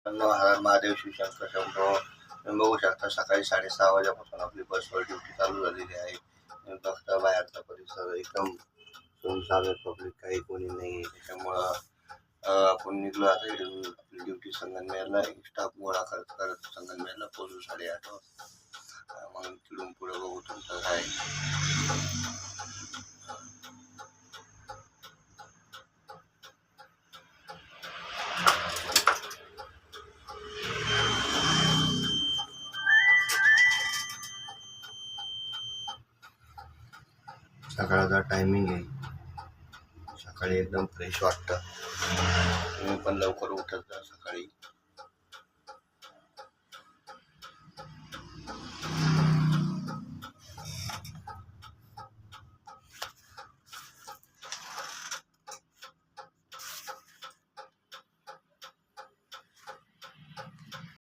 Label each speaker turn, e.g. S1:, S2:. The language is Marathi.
S1: हर हर महादेव, शिवशंकर शंभो. तुम्ही बघू शकता सकाळी 6:30 वाजल्यापासून आपली बसवर ड्युटी चालू झालेली आहे. तुम्ही बघता बाहेरचा परिसर एकदम सुनसान आहे, पब्लिक काही कोणी नाही आहे. त्याच्यामुळं आपण निघलो आता इथून आपली ड्युटी संगमनेरला स्टाफ गोळा करत करत संगमनेरला पोहोचू 8:30 वाजता. मग तिथून पुढे बघू तुमचं काय. सकाळचा टायमिंग आहे, सकाळी एकदम फ्रेश वाटतं. तुम्ही पण लवकर उठत जा.